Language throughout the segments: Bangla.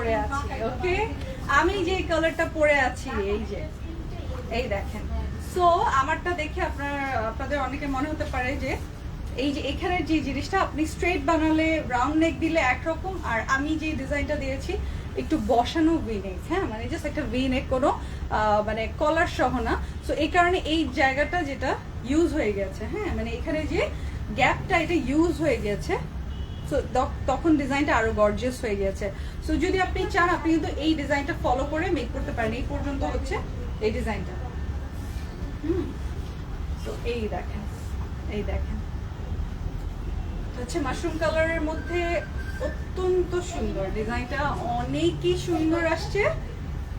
পরে আছি। ওকে, আমি যে কালারটা পরে আছি এই দেখেন। সো আমারটা দেখে আপনাদের অনেকে মনে হতে পারে যে এই যে এখানের যে জিনিসটা আপনি স্ট্রেট বানালে রাউন্ড নেক দিলে একরকম, আর আমি যে ডিজাইনটা দিয়েছি একটু বসানো ভি নেক, হ্যাঁ মানে জাস্ট একটা ভি নেক, কোনো মানে কলার সহ না। সো এই কারণে এই জায়গাটা যেটা ইউজ হয়ে গেছে, হ্যাঁ মানে এখানে যে গ্যাপটা এটা ইউজ হয়ে গেছে। সো তখন ডিজাইনটা আরো গর্জিয়াস হয়ে গেছে। সো যদি আপনি চান আপনি কিন্তু এই ডিজাইনটা ফলো করে মেক করতে পারেন। এই পর্যন্ত হচ্ছে এই ডিজাইনটা। তো এই দেখেন হচ্ছে মাশরুম কালারের মধ্যে অত্যন্ত সুন্দর ডিজাইনটা, অনেকই সুন্দর আসছে।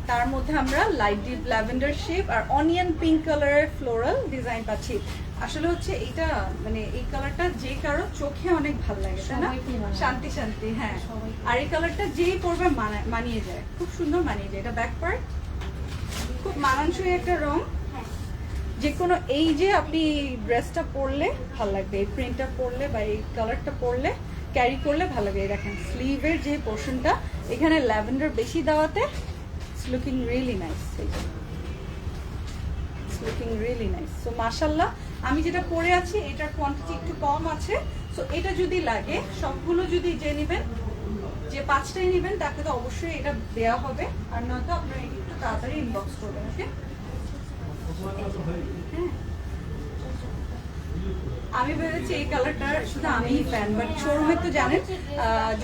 তার মধ্যে আমরা লাইট ডিপ ল্যাভেন্ডার শেপ আর অনিয়ন পিঙ্ক কালারের ফ্লোরাল ডিজাইন পাচ্ছি। আসলে হচ্ছে এটা মানে এই কালারটা যে কারো চোখে অনেক ভালো লাগে, তাই না? শান্তি শান্তি, হ্যাঁ। আর এই কালারটা যেই পরবে মানিয়ে যায়, খুব সুন্দর মানিয়ে যায়। এটা ব্যাক পার্ট, খুব মানানসই একটা রং। যে কোনো এই যে আপনি ড্রেসটা পরলে ভালো লাগবে, এই প্রিন্টটা পরলে বা এই কালারটা পরলে ক্যারি করলে ভালো লাগবে। দেখেন স্লিভের যে পোর্শনটা এখানে ল্যাভেন্ডার বেশি দেওয়াতে looking really nice, looking really nice. So মাশাআল্লাহ, আমি যেটা পরে আছি এটার কোয়ান্টিটি একটু কম আছে। সো এটা যদি লাগে সবগুলো যদি যে নেবেন, যে 5টাই নেবেন তাকে তো অবশ্যই এটা দেওয়া হবে, আর নয়তো আপনারা একটু তাড়াতাড়ি ইনবক্স করবেন। ওকে, আমি ভেবেছি এই কালারটা শুধু আমি ফ্যান, বাট শোরুমে তো জানেন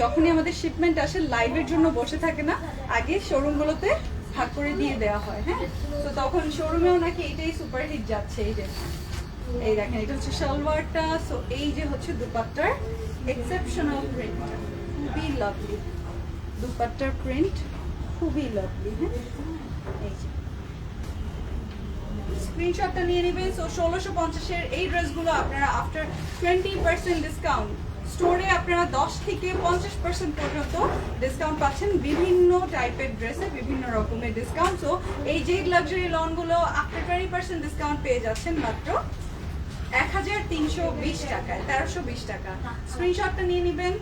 যখনই আমাদের শিপমেন্ট আসে লাইভের জন্য বসে থাকে না, আগে শোরুমগুলোতে ভাগ করে দিয়ে দেওয়া হয়, হ্যাঁ। তো তখন শোরুমেও নাকি এটাই সুপারহিট যাচ্ছে। এই দেখেন এটা হচ্ছে সালোয়ারটা। সো এই যে হচ্ছে দুপাট্টার এক্সেপশনাল প্রিন্ট, খুবই লাভলি দুপাট্টার প্রিন্ট, খুবই লাভলি। হ্যাঁ, এই যে স্ক্রিনশটটা নিয়ে নেবেন। সো 1650-এর এই ড্রেসগুলো আপনারা আফটার 20% ডিসকাউন্ট স্টোরে আপনারা 10 থেকে 50% পর্যন্ত ডিসকাউন্ট পাচ্ছেন বিভিন্ন টাইপের ড্রেসে, বিভিন্ন রকমের ডিসকাউন্ট। সো এই যে লাক্সারি লনগুলো আফটার 20% ডিসকাউন্ট পেয়ে যাচ্ছেন মাত্র 1320 টাকায়, 1320 টাকা। স্ক্রিনশটটা নিয়ে নেবেন।